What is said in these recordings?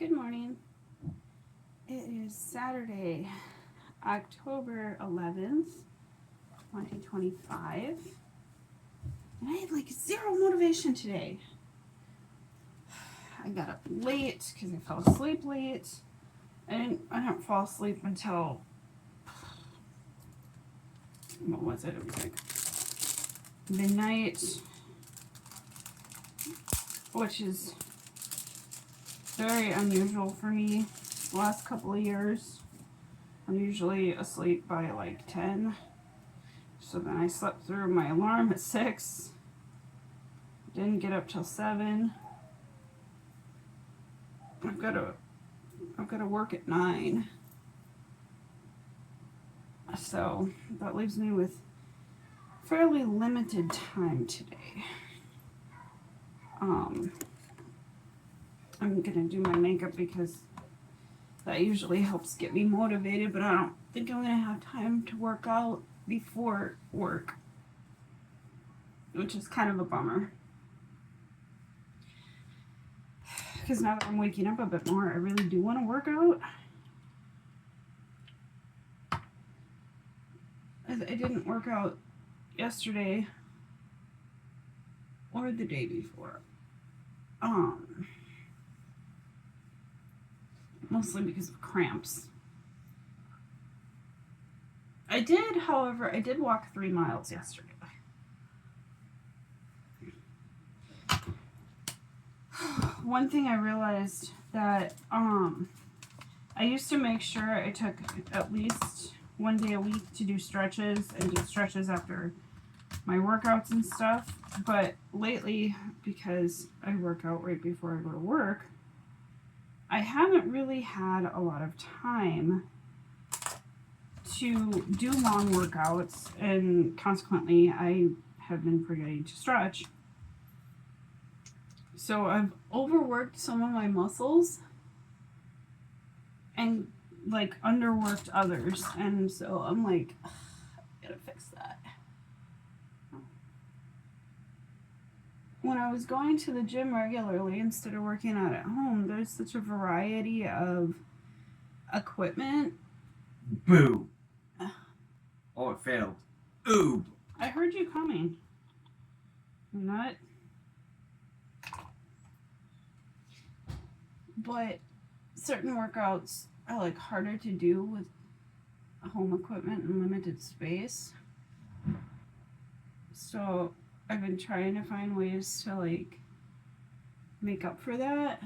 Good morning. It is Saturday, October 11th, 2025. And I had like zero motivation today. I got up late because I fell asleep late. I didn't fall asleep until, what was it? It was like midnight, which is very unusual for me. The last couple of years, I'm usually asleep by like 10. So then I slept through my alarm at 6. Didn't get up till 7. I've got to work at 9. So that leaves me with fairly limited time today. I'm gonna do my makeup because that usually helps get me motivated, but I don't think I'm gonna have time to work out before work, which is kind of a bummer. Because now that I'm waking up a bit more, I really do want to work out. I didn't work out yesterday or the day before. Mostly because of cramps. I did walk 3 miles yesterday. One thing I realized that I used to make sure I took at least one day a week to do stretches and do stretches after my workouts and stuff. But lately, because I work out right before I go to work, I haven't really had a lot of time to do long workouts, and consequently, I have been forgetting to stretch. So I've overworked some of my muscles and like underworked others, and so I'm like, I gotta fix that. When I was going to the gym regularly instead of working out at home, there's such a variety of equipment. Boo. Oh, it failed. Ooh. I heard you coming. Nut. But certain workouts are like harder to do with home equipment and limited space. So I've been trying to find ways to like make up for that.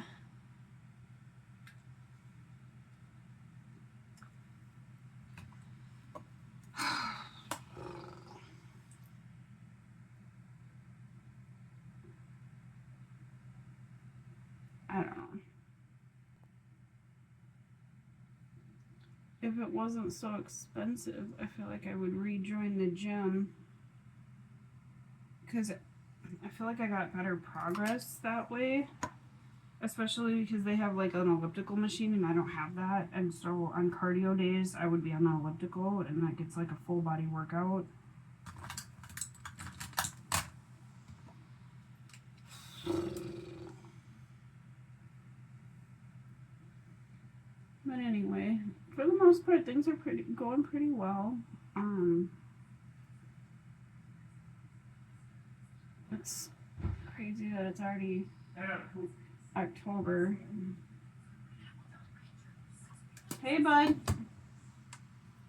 I don't know. If it wasn't so expensive, I feel like I would rejoin the gym. Because I feel like I got better progress that way. Especially because they have like an elliptical machine and I don't have that. And so on cardio days, I would be on the elliptical and that gets like a full body workout. But anyway, for the most part, things are going pretty well. It's crazy that it's already October. Hey, bud.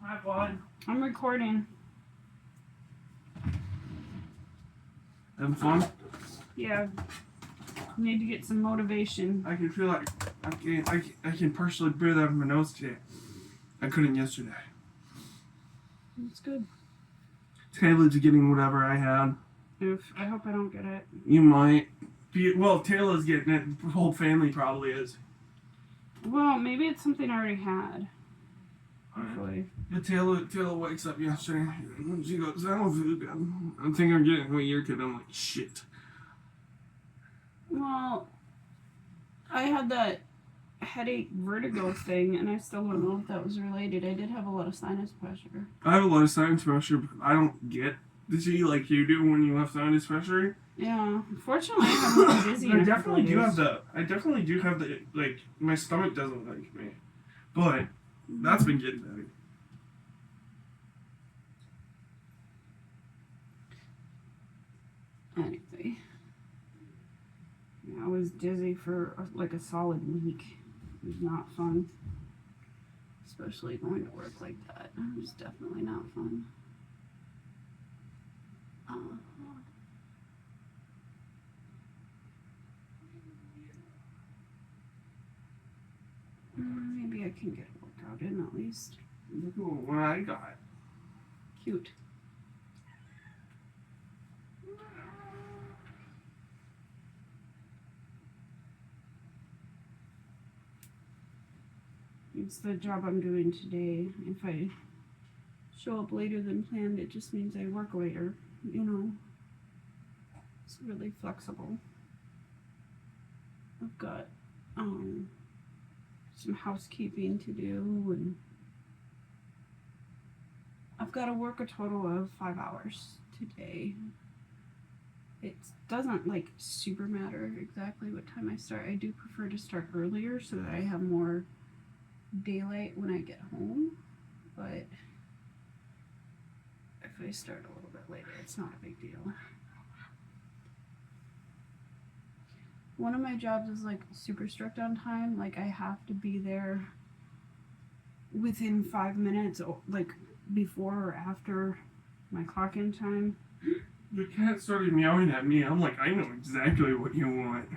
Hi, bud. I'm recording. Having fun? Yeah. Need to get some motivation. I can feel like I can partially breathe out of my nose today. I couldn't yesterday. It's good. Taylor's getting whatever I had. I hope I don't get it. You might. Well, Taylor's getting it. The whole family probably is. Well, maybe it's something I already had. Hopefully. But Taylor wakes up yesterday and she goes, I don't feel good. I think I'm getting what you're getting. I'm like, shit. Well, I had that headache vertigo thing, and I still don't know if that was related. I did have a lot of sinus pressure. I have a lot of sinus pressure, but I don't get the tea like you do when you have sinus pressure. Yeah. Fortunately, I haven't been dizzy. I definitely do have the like my stomach doesn't like me, but that's been getting better. Anyway, yeah, I was dizzy for like a solid week. It was not fun, especially going to work like that. It was definitely not fun. Maybe I can get a workout in at least. Look at what I got. Cute. It's the job I'm doing today. If I show up later than planned, it just means I work later. You know, it's really flexible. I've got some housekeeping to do, and I've got to work a total of 5 hours today. It doesn't like super matter exactly what time I start. I do prefer to start earlier so that I have more daylight when I get home, but if I start a little bit later, it's not a big deal. One of my jobs is like super strict on time. Like I have to be there within 5 minutes, like before or after my clock in time. The cat started meowing at me. I'm like, I know exactly what you want.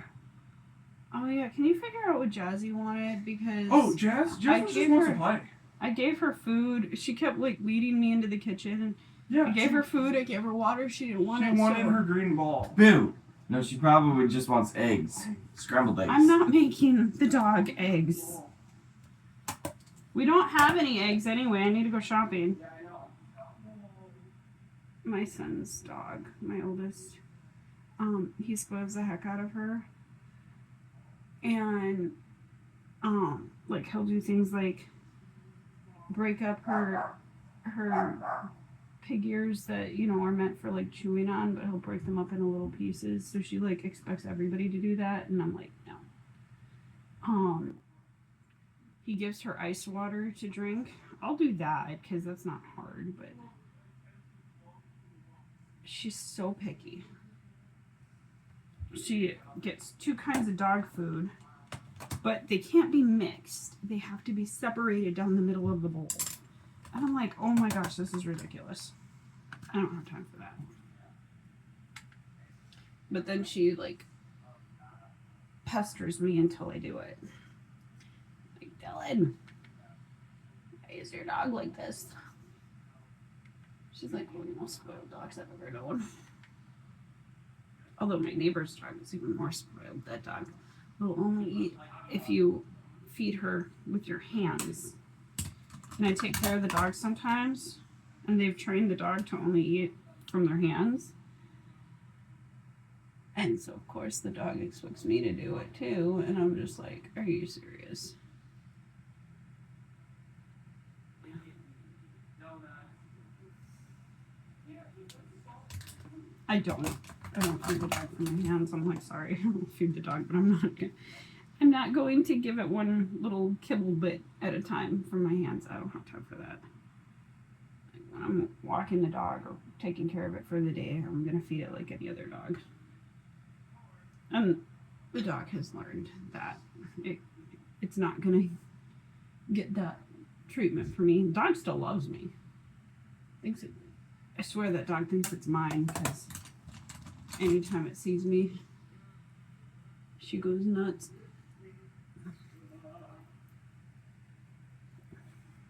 Oh yeah, can you figure out what Jazzy wanted? Because Jazz just wants to play. I gave her food. She kept like leading me into the kitchen. Yeah. I gave her food. I gave her water. She didn't want it. She wanted her green ball. Boo! No, she probably just wants eggs. Scrambled eggs. I'm not making the dog eggs. We don't have any eggs anyway. I need to go shopping. My son's dog, my oldest, he spoils the heck out of her. And, like he'll do things like break up her pig ears that, you know, are meant for like chewing on, but he'll break them up into little pieces. So she like expects everybody to do that, and I'm like, no. He gives her ice water to drink. I'll do that because that's not hard, but she's so picky. She gets 2 kinds of dog food, but they can't be mixed. They have to be separated down the middle of the bowl. And I'm like, oh my gosh, this is ridiculous. I don't have time for that. But then she like pesters me until I do it. Like, Dylan, why is your dog like this? She's like one of the most spoiled dogs I've ever known. Although my neighbor's dog is even more spoiled. That dog will only eat if you feed her with your hands. And I take care of the dog sometimes, and they've trained the dog to only eat from their hands. And so, of course, the dog expects me to do it too, and I'm just like, are you serious? I don't feed the dog from my hands. I'm like, sorry, I'll feed the dog, but I'm not going to give it one little kibble bit at a time from my hands. I don't have time for that. Like when I'm walking the dog or taking care of it for the day, I'm gonna feed it like any other dog. And the dog has learned that it's not gonna get that treatment from me. The dog still loves me. I swear that dog thinks it's mine because anytime it sees me, she goes nuts.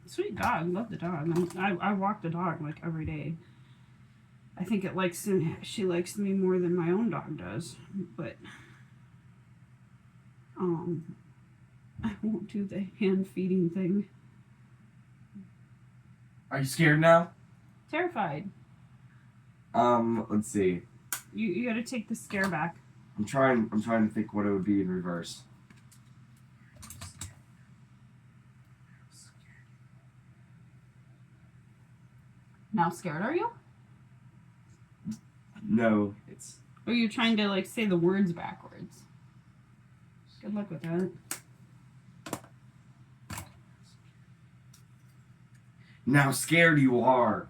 Sweet dog, love the dog. I walk the dog like every day. I think she likes me more than my own dog does, but I won't do the hand feeding thing. Are you scared now? Terrified. Let's see. You gotta take the scare back. I'm trying to think what it would be in reverse. Now scared, are you? No, it's Or you're trying to like say the words backwards. Good luck with that. Now scared you are.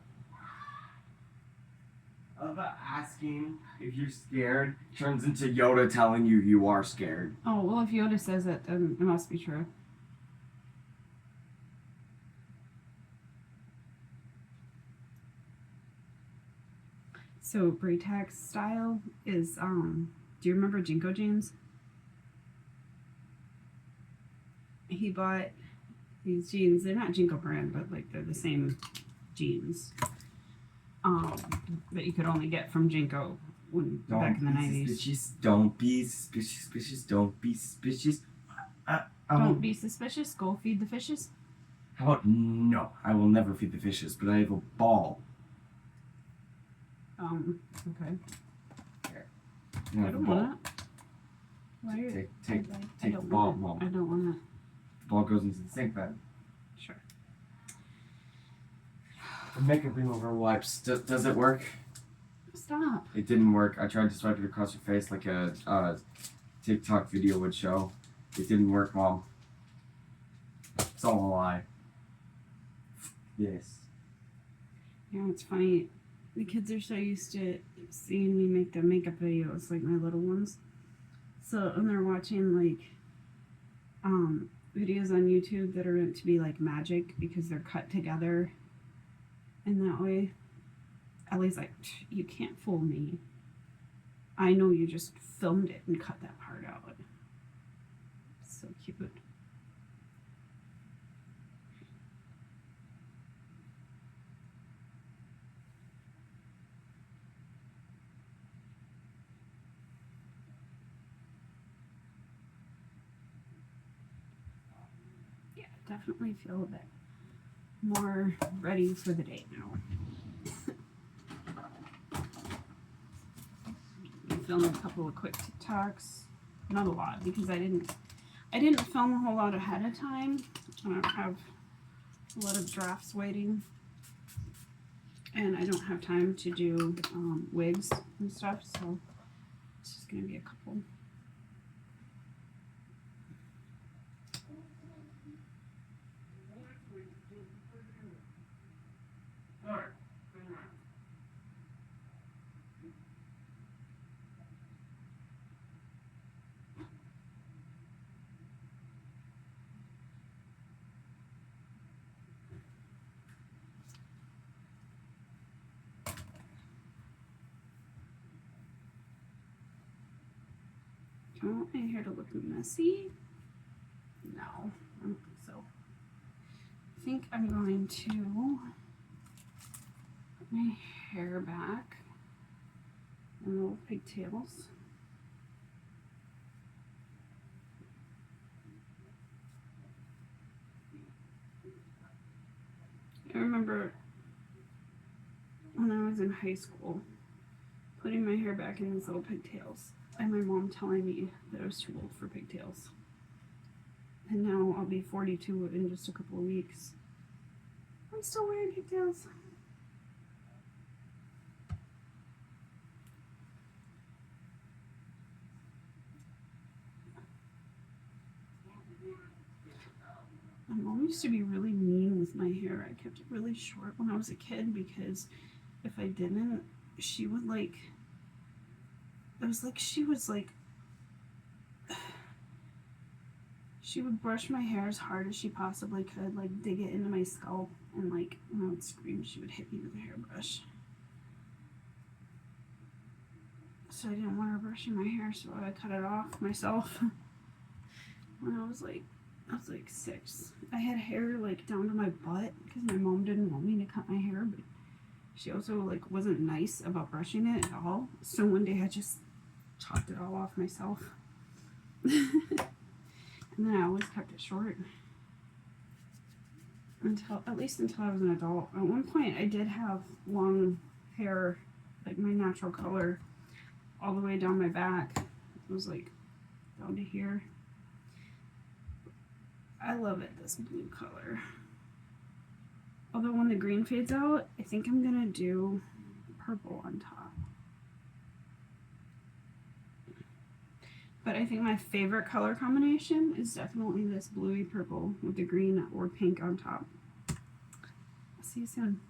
Asking if you're scared turns into Yoda telling you you are scared. Oh, well, if Yoda says it, then it must be true. So, Braytax style is, do you remember Jinko jeans? He bought these jeans. They're not Jinko brand, but like they're the same jeans. That you could only get from Jinko back in the 90s. Suspicious. Don't be suspicious. Don't be suspicious. Don't be suspicious. Go feed the fishes. How about no? I will never feed the fishes, but I have a ball. Okay. You I have a don't ball. want it. Why are you... Take I the don't ball, want it. Mom. I don't want it. The ball goes into the sink then. Sure. The makeup remover wipes. Does it work? Stop. It didn't work. I tried to swipe it across your face like a TikTok video would show. It didn't work, Mom. It's all a lie. Yes. You know, it's funny. The kids are so used to seeing me make the makeup videos, like my little ones. So when they're watching like videos on YouTube that are meant to be like magic because they're cut together in that way, Ellie's like, you can't fool me. I know you just filmed it and cut that part out. So cute. Yeah, definitely feel a bit more ready for the day now. I filmed a couple of quick TikToks, not a lot because I didn't film a whole lot ahead of time. I don't have a lot of drafts waiting, and I don't have time to do wigs and stuff, so it's just gonna be a couple. Do I want my hair to look messy? No, I don't think so. I think I'm going to put my hair back in little pigtails. I remember when I was in high school putting my hair back in these little pigtails and my mom telling me that I was too old for pigtails. And now I'll be 42 in just a couple of weeks. I'm still wearing pigtails. My mom used to be really mean with my hair. I kept it really short when I was a kid because if I didn't, she would like, it was like she would brush my hair as hard as she possibly could, like dig it into my scalp, and like when I would scream, she would hit me with a hairbrush. So I didn't want her brushing my hair, so I cut it off myself. When I was like 6. I had hair like down to my butt because my mom didn't want me to cut my hair, but she also like wasn't nice about brushing it at all. So one day I just chopped it all off myself. And then I always kept it short. At least until I was an adult. At one point I did have long hair, like my natural color, all the way down my back. It was like down to here. I love it, this blue color. Although when the green fades out, I think I'm gonna do purple on top. But I think my favorite color combination is definitely this bluey purple with the green or pink on top. See you soon.